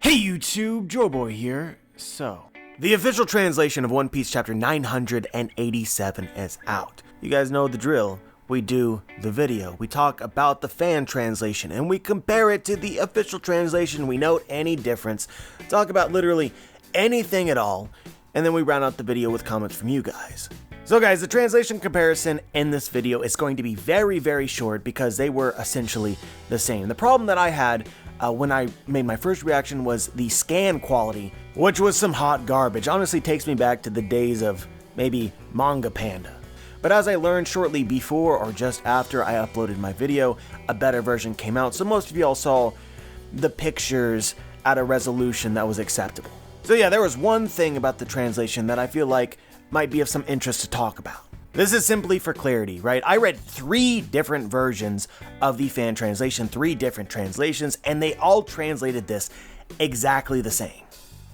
Hey YouTube, Joeboy here. So, the official translation of One Piece chapter 987 is out. You guys know the drill. We do the video, we talk about the fan translation, and we compare it to the official translation. We note any difference, talk about literally anything at all, and then we round out the video with comments from you guys. So guys, the translation comparison in this video is going to be very short because they were essentially the same. The problem that I had when I made my first reaction was the scan quality, which was some hot garbage. Honestly takes me back to the days of maybe Manga Panda. But as I learned shortly before or just after I uploaded my video, a better version came out, so most of y'all saw the pictures at a resolution that was acceptable. So yeah, there was one thing about the translation that I feel like might be of some interest to talk about. This is simply for clarity, right? I read 3 different versions of the fan translation, 3 different translations, and they all translated this exactly the same.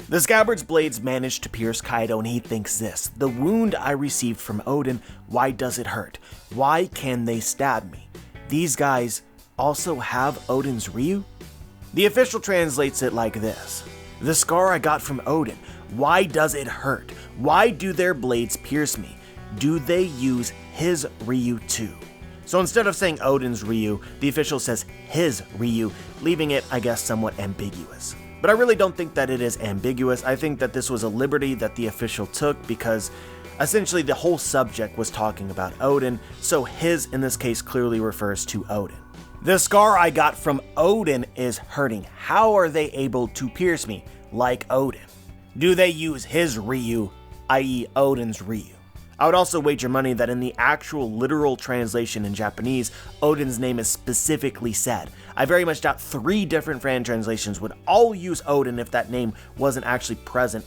The scabbard's blades managed to pierce Kaido, and he thinks this: the wound I received from Oden, why does it hurt? Why can they stab me? These guys also have Oden's Ryu? The official translates it like this: the scar I got from Oden, why does it hurt? Why do their blades pierce me? Do they use his Ryu too? So instead of saying Oden's Ryu, the official says his Ryu, leaving it, I guess, somewhat ambiguous. But I really don't think that it is ambiguous. I think that this was a liberty that the official took because essentially the whole subject was talking about Oden, so his in this case clearly refers to Oden. The scar I got from Oden is hurting. How are they able to pierce me like Oden? Do they use his Ryu, i.e. Oden's Ryu? I would also wager money that in the actual literal translation in Japanese, Oden's name is specifically said. I very much doubt 3 different fan translations would all use Oden if that name wasn't actually present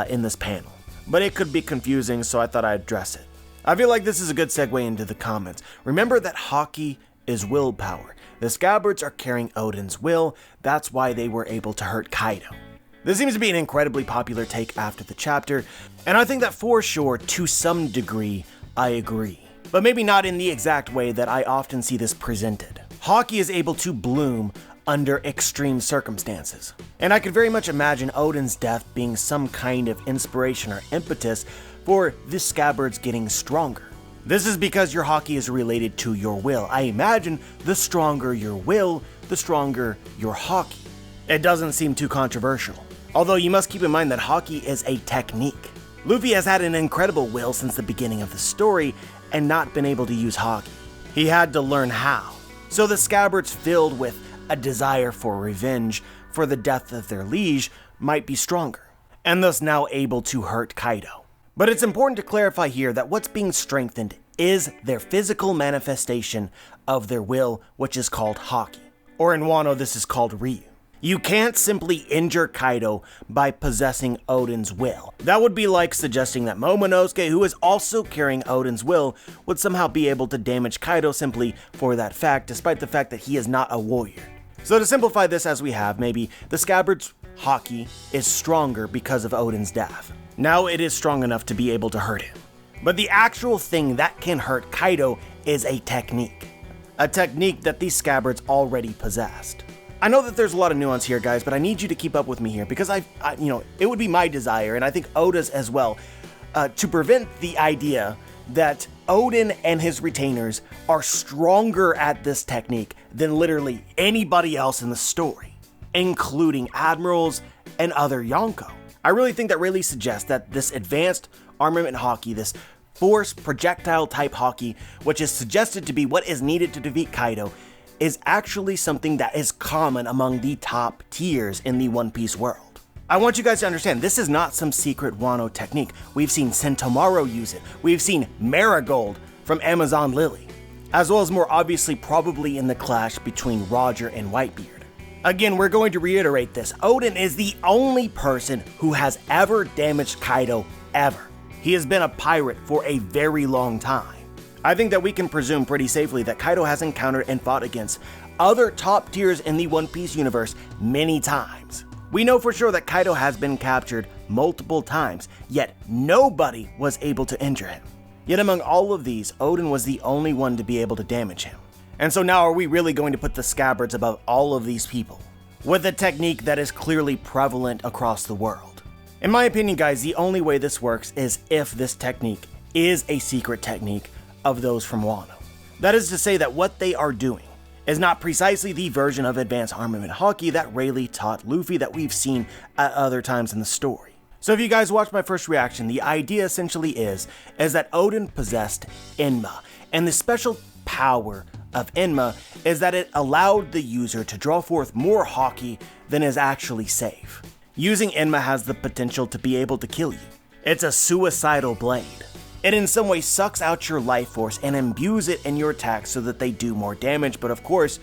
in this panel. But it could be confusing, so I thought I'd address it. I feel like this is a good segue into the comments. Remember that haki is willpower. The scabbards are carrying Oden's will, that's why they were able to hurt Kaido. This seems to be an incredibly popular take after the chapter, and I think that for sure, to some degree, I agree. But maybe not in the exact way that I often see this presented. Haki is able to bloom under extreme circumstances. And I could very much imagine Oden's death being some kind of inspiration or impetus for the scabbards getting stronger. This is because your haki is related to your will. I imagine the stronger your will, the stronger your haki. It doesn't seem too controversial. Although you must keep in mind that haki is a technique. Luffy has had an incredible will since the beginning of the story and not been able to use haki. He had to learn how. So the scabbards filled with a desire for revenge for the death of their liege might be stronger, and thus now able to hurt Kaido. But it's important to clarify here that what's being strengthened is their physical manifestation of their will, which is called haki. Or in Wano, this is called Ryu. You can't simply injure Kaido by possessing Oden's will. That would be like suggesting that Momonosuke, who is also carrying Oden's will, would somehow be able to damage Kaido simply for that fact, despite the fact that he is not a warrior. So to simplify this as we have, maybe the scabbard's haki is stronger because of Oden's death. Now it is strong enough to be able to hurt him. But the actual thing that can hurt Kaido is a technique. A technique that these scabbards already possessed. I know that there's a lot of nuance here, guys, but I need you to keep up with me here because it would be my desire, and I think Oda's as well, to prevent the idea that Oden and his retainers are stronger at this technique than literally anybody else in the story, including admirals and other Yonko. I really think that really suggests that this advanced armament haki, this force projectile type haki, which is suggested to be what is needed to defeat Kaido, is actually something that is common among the top tiers in the One Piece world. I want you guys to understand, this is not some secret Wano technique. We've seen Sentomaru use it. We've seen Marigold from Amazon Lily, as well as more obviously probably in the clash between Roger and Whitebeard. Again, we're going to reiterate this. Oden is the only person who has ever damaged Kaido ever. He has been a pirate for a very long time. I think that we can presume pretty safely that Kaido has encountered and fought against other top tiers in the One Piece universe many times. We know for sure that Kaido has been captured multiple times, yet nobody was able to injure him. Yet among all of these, Oden was the only one to be able to damage him. And so now are we really going to put the scabbards above all of these people? with a technique that is clearly prevalent across the world. In my opinion, guys, the only way this works is if this technique is a secret technique of those from WANO. That is to say that what they are doing is not precisely the version of advanced armament haki that Rayleigh taught Luffy that we've seen at other times in the story. So if you guys watched my first reaction, the idea essentially is that Oden possessed Enma, and the special power of Enma is that it allowed the user to draw forth more haki than is actually safe. Using Enma has the potential to be able to kill you. It's a suicidal blade. It in some way sucks out your life force and imbues it in your attacks so that they do more damage, but of course,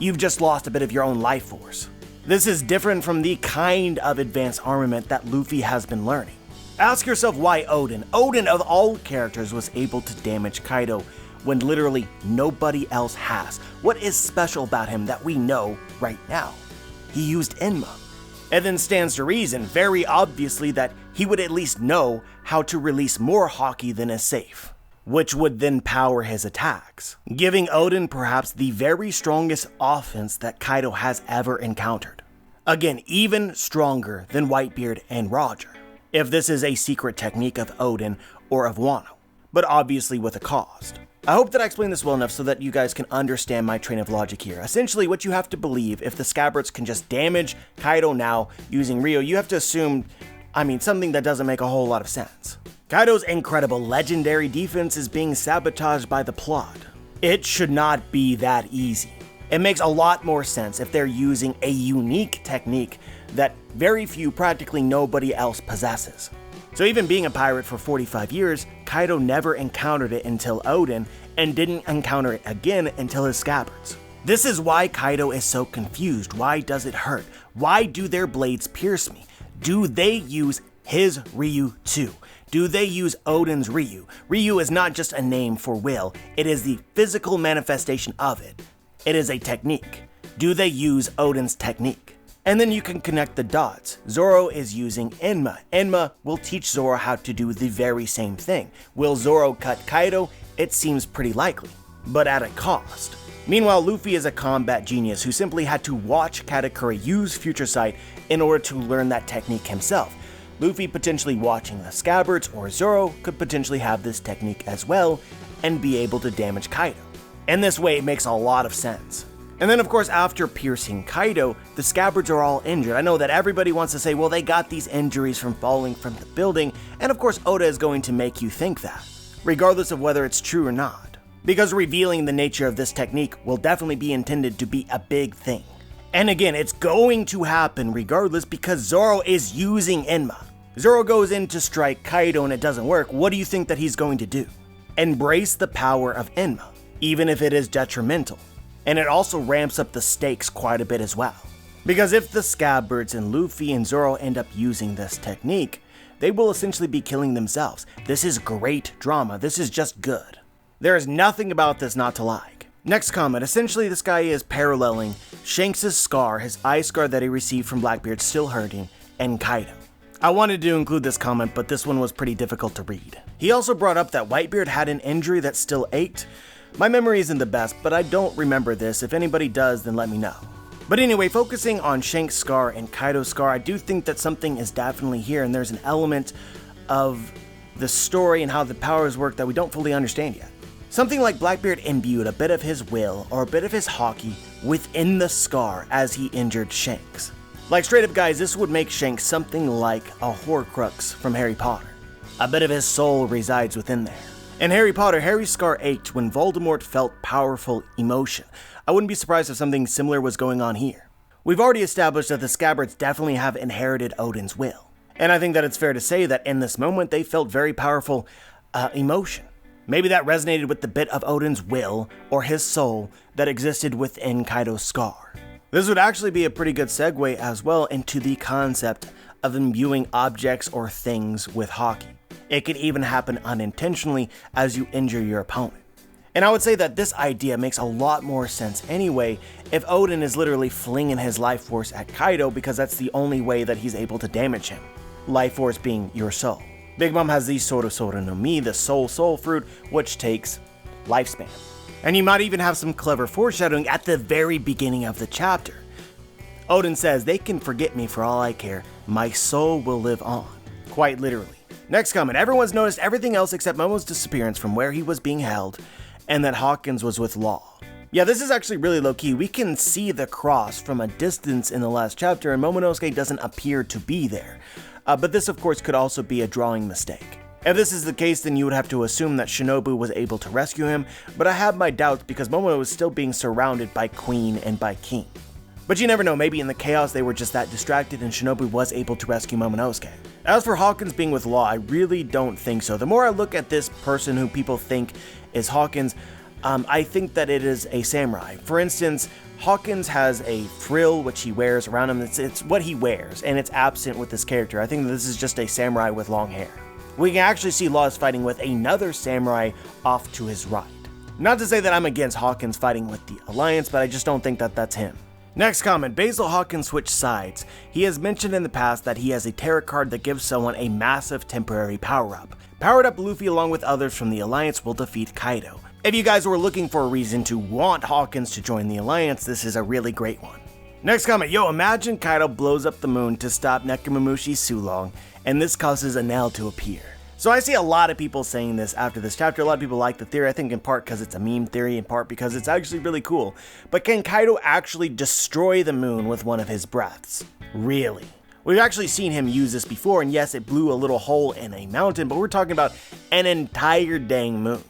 you've just lost a bit of your own life force. This is different from the kind of advanced armament that Luffy has been learning. Ask yourself why Oden of all characters was able to damage Kaido when literally nobody else has. What is special about him that we know right now? He used Enma. It then stands to reason, very obviously, that he would at least know how to release more haki than is safe, which would then power his attacks, giving Oden perhaps the very strongest offense that Kaido has ever encountered. Again, even stronger than Whitebeard and Roger, if this is a secret technique of Oden or of Wano, but obviously with a cost. I hope that I explained this well enough so that you guys can understand my train of logic here. Essentially, what you have to believe, if the Scabbards can just damage Kaido now using Ryo, you have to assume, something that doesn't make a whole lot of sense. Kaido's incredible legendary defense is being sabotaged by the plot. It should not be that easy. It makes a lot more sense if they're using a unique technique that very few, practically nobody else possesses. So even being a pirate for 45 years, Kaido never encountered it until Oden, and didn't encounter it again until his Scabbards. This is why Kaido is so confused. Why does it hurt? Why do their blades pierce me? Do they use his Ryu too? Do they use Oden's Ryu? Ryu is not just a name for will, it is the physical manifestation of it. It is a technique. Do they use Oden's technique? And then you can connect the dots. Zoro is using Enma. Enma will teach Zoro how to do the very same thing. Will Zoro cut Kaido? It seems pretty likely, but at a cost. Meanwhile, Luffy is a combat genius who simply had to watch Katakuri use Future Sight in order to learn that technique himself. Luffy potentially watching the Scabbards or Zoro could potentially have this technique as well and be able to damage Kaido. In this way, it makes a lot of sense. And then of course, after piercing Kaido, the Scabbards are all injured. I know that everybody wants to say, well, they got these injuries from falling from the building, and of course Oda is going to make you think that, regardless of whether it's true or not. Because revealing the nature of this technique will definitely be intended to be a big thing. And again, it's going to happen regardless because Zoro is using Enma. Zoro goes in to strike Kaido and it doesn't work. What do you think that he's going to do? Embrace the power of Enma, even if it is detrimental. And it also ramps up the stakes quite a bit as well. Because if the Scabbards and Luffy and Zoro end up using this technique, they will essentially be killing themselves. This is great drama. This is just good. There is nothing about this not to like. Next comment. Essentially, this guy is paralleling Shanks' scar, his eye scar that he received from Blackbeard still hurting, and Kaido. I wanted to include this comment, but this one was pretty difficult to read. He also brought up that Whitebeard had an injury that still ached. My memory isn't the best, but I don't remember this. If anybody does, then let me know. But anyway, focusing on Shanks' scar and Kaido's scar, I do think that something is definitely here, and there's an element of the story and how the powers work that we don't fully understand yet. Something like Blackbeard imbued a bit of his will or a bit of his haki within the scar as he injured Shanks. Like straight up guys, this would make Shanks something like a Horcrux from Harry Potter. A bit of his soul resides within there. In Harry Potter, Harry's scar ached when Voldemort felt powerful emotion. I wouldn't be surprised if something similar was going on here. We've already established that the Scabbards definitely have inherited Oden's will. And I think that it's fair to say that in this moment they felt very powerful emotion. Maybe that resonated with the bit of Oden's will or his soul that existed within Kaido's scar. This would actually be a pretty good segue as well into the concept of imbuing objects or things with haki. It could even happen unintentionally as you injure your opponent. And I would say that this idea makes a lot more sense anyway if Oden is literally flinging his life force at Kaido because that's the only way that he's able to damage him. Life force being your soul. Big Mom has the Soro no Mi, the soul fruit, which takes lifespan. And you might even have some clever foreshadowing at the very beginning of the chapter. Oden says, "They can forget me for all I care. My soul will live on." Quite literally. Next comment, everyone's noticed everything else except Momo's disappearance from where he was being held, and that Hawkins was with Law. Yeah, this is actually really low-key. We can see the cross from a distance in the last chapter, and Momonosuke doesn't appear to be there. But this, of course, could also be a drawing mistake. If this is the case, then you would have to assume that Shinobu was able to rescue him, but I have my doubts because Momo is still being surrounded by Queen and by King. But you never know, maybe in the chaos they were just that distracted and Shinobu was able to rescue Momonosuke. As for Hawkins being with Law, I really don't think so. The more I look at this person who people think is Hawkins, I think that it is a samurai. For instance, Hawkins has a frill which he wears around him. It's what he wears, and it's absent with this character. I think that this is just a samurai with long hair. We can actually see Law is fighting with another samurai off to his right. Not to say that I'm against Hawkins fighting with the Alliance, but I just don't think that that's him. Next comment, Basil Hawkins switched sides. He has mentioned in the past that he has a tarot card that gives someone a massive temporary power-up. Powered up Luffy along with others from the Alliance will defeat Kaido. If you guys were looking for a reason to want Hawkins to join the Alliance, this is a really great one. Next comment, yo, imagine Kaido blows up the moon to stop Nekomamushi Sulong, and this causes Enel to appear. So I see a lot of people saying this after this chapter. A lot of people like the theory, I think in part because it's a meme theory, in part because it's actually really cool. But can Kaido actually destroy the moon with one of his breaths? Really? We've actually seen him use this before, and yes, it blew a little hole in a mountain, but we're talking about an entire dang moon.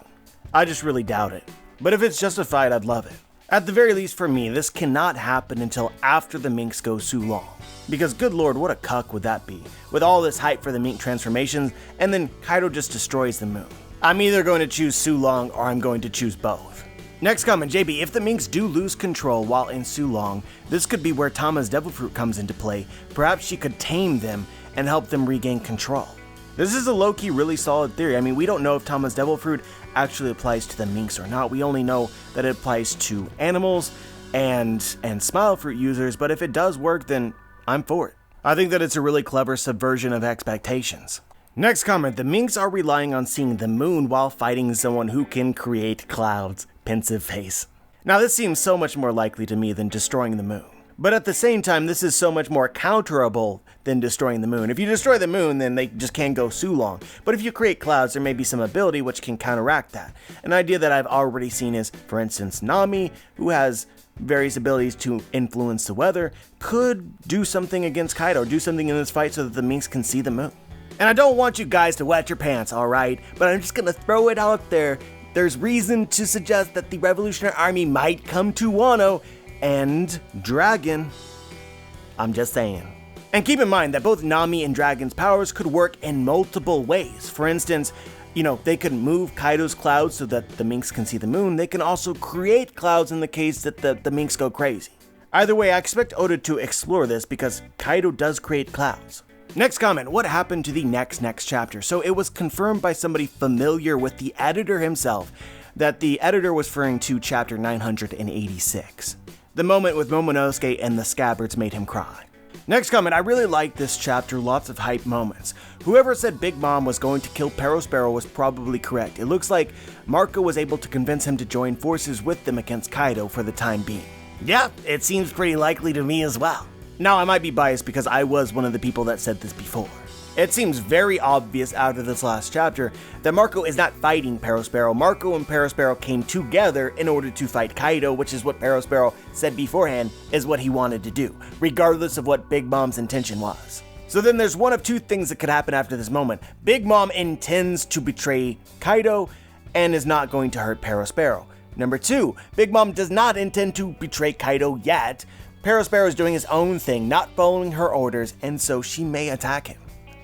I just really doubt it. But if it's justified, I'd love it. At the very least for me, this cannot happen until after the Minks go Sulong. Because good lord, what a cuck would that be? With all this hype for the Mink transformations, and then Kaido just destroys the moon. I'm either going to choose Sulong or I'm going to choose both. Next comment, JB, if the Minks do lose control while in Sulong, this could be where Tama's Devil Fruit comes into play. Perhaps she could tame them and help them regain control. This is a low-key really solid theory. I mean, we don't know if Tama's Devil Fruit actually applies to the Minks or not. We only know that it applies to animals and Smile Fruit users, but if it does work, then I'm for it. I think that it's a really clever subversion of expectations. Next comment, the Minks are relying on seeing the moon while fighting someone who can create clouds. Pensive face. Now this seems so much more likely to me than destroying the moon. But at the same time, this is so much more counterable than destroying the moon. If you destroy the moon, then they just can't go Sulong. But if you create clouds, there may be some ability which can counteract that. An idea that I've already seen is, for instance, Nami, who has various abilities to influence the weather, could do something against Kaido, do something in this fight so that the Minks can see the moon. And I don't want you guys to wet your pants, alright? But I'm just gonna throw it out there. There's reason to suggest that the Revolutionary Army might come to Wano and Dragon. I'm just saying. And keep in mind that both Nami and Dragon's powers could work in multiple ways. For instance, they could move Kaido's clouds so that the Minks can see the moon. They can also create clouds in the case that the Minks go crazy. Either way, I expect Oda to explore this because Kaido does create clouds. Next comment, what happened to the next chapter? So it was confirmed by somebody familiar with the editor himself that the editor was referring to chapter 986. The moment with Momonosuke and the scabbards made him cry. Next comment, I really like this chapter, lots of hype moments. Whoever said Big Mom was going to kill Perospero was probably correct. It looks like Marco was able to convince him to join forces with them against Kaido for the time being. Yeah, it seems pretty likely to me as well. Now, I might be biased because I was one of the people that said this before. It seems very obvious after this last chapter that Marco is not fighting Perospero. Marco and Perospero came together in order to fight Kaido, which is what Perospero said beforehand is what he wanted to do, regardless of what Big Mom's intention was. So then there's one of two things that could happen after this moment. Big Mom intends to betray Kaido and is not going to hurt Perospero. Number two, Big Mom does not intend to betray Kaido yet. Perospero is doing his own thing, not following her orders, and so she may attack him.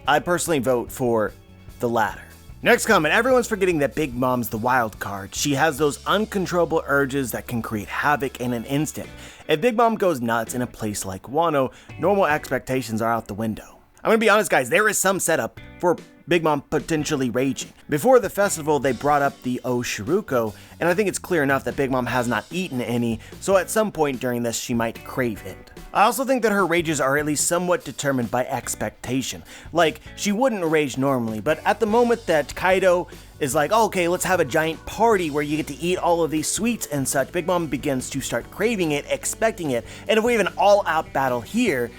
I personally vote for the latter. Next comment, everyone's forgetting that Big Mom's the wild card. She has those uncontrollable urges that can create havoc in an instant. If Big Mom goes nuts in a place like Wano, normal expectations are out the window. I'm gonna be honest guys, there is some setup for Big Mom potentially raging. Before the festival, they brought up the Oshiruko, and I think it's clear enough that Big Mom has not eaten any, so at some point during this, she might crave it. I also think that her rages are at least somewhat determined by expectation. Like, she wouldn't rage normally, but at the moment that Kaido is like, oh, okay, let's have a giant party where you get to eat all of these sweets and such, Big Mom begins to start craving it, expecting it, and if we have an all-out battle here,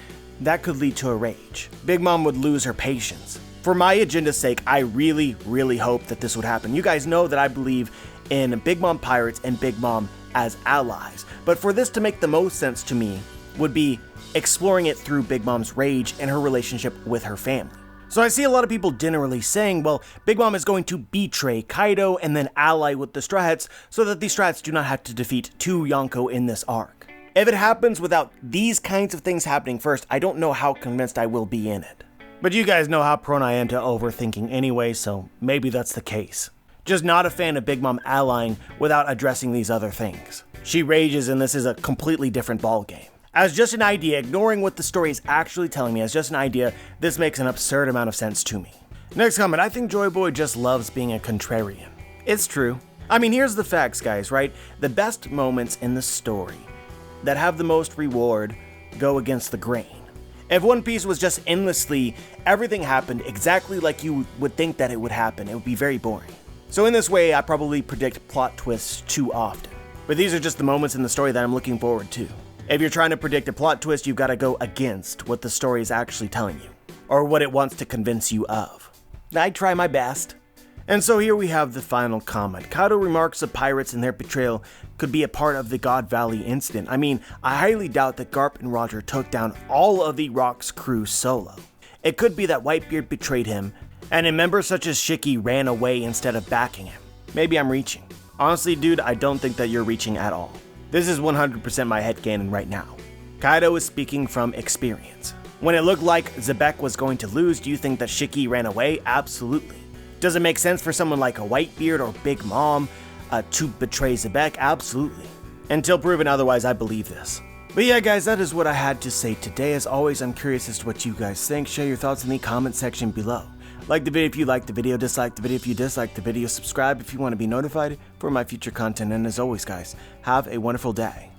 that could lead to a rage. Big Mom would lose her patience. For my agenda's sake, I really, really hope that this would happen. You guys know that I believe in Big Mom Pirates and Big Mom as allies, but for this to make the most sense to me would be exploring it through Big Mom's rage and her relationship with her family. So I see a lot of people generally saying, well, Big Mom is going to betray Kaido and then ally with the Straw Hats so that the Straw Hats do not have to defeat 2 Yonko in this arc. If it happens without these kinds of things happening first, I don't know how convinced I will be in it. But you guys know how prone I am to overthinking anyway, so maybe that's the case. Just not a fan of Big Mom allying without addressing these other things. She rages and this is a completely different ballgame. As just an idea, ignoring what the story is actually telling me as just an idea, this makes an absurd amount of sense to me. Next comment, I think Joy Boy just loves being a contrarian. It's true. I mean, here's the facts, guys, right? The best moments in the story that have the most reward go against the grain. If One Piece was just endlessly, everything happened exactly like you would think that it would happen, it would be very boring. So in this way, I probably predict plot twists too often. But these are just the moments in the story that I'm looking forward to. If you're trying to predict a plot twist, you've got to go against what the story is actually telling you, or what it wants to convince you of. I try my best. And so here we have the final comment. Kaido remarks the pirates and their betrayal could be a part of the God Valley incident. I mean, I highly doubt that Garp and Roger took down all of the Rock's crew solo. It could be that Whitebeard betrayed him, and a member such as Shiki ran away instead of backing him. Maybe I'm reaching. Honestly, dude, I don't think that you're reaching at all. This is 100% my headcanon right now. Kaido is speaking from experience. When it looked like Zebek was going to lose, do you think that Shiki ran away? Absolutely. Does it make sense for someone like a Whitebeard or Big Mom to betray Zebek? Absolutely. Until proven otherwise, I believe this. But yeah, guys, that is what I had to say today. As always, I'm curious as to what you guys think. Share your thoughts in the comment section below. Like the video if you liked the video, dislike the video if you disliked the video, subscribe if you want to be notified for my future content, and as always guys, have a wonderful day.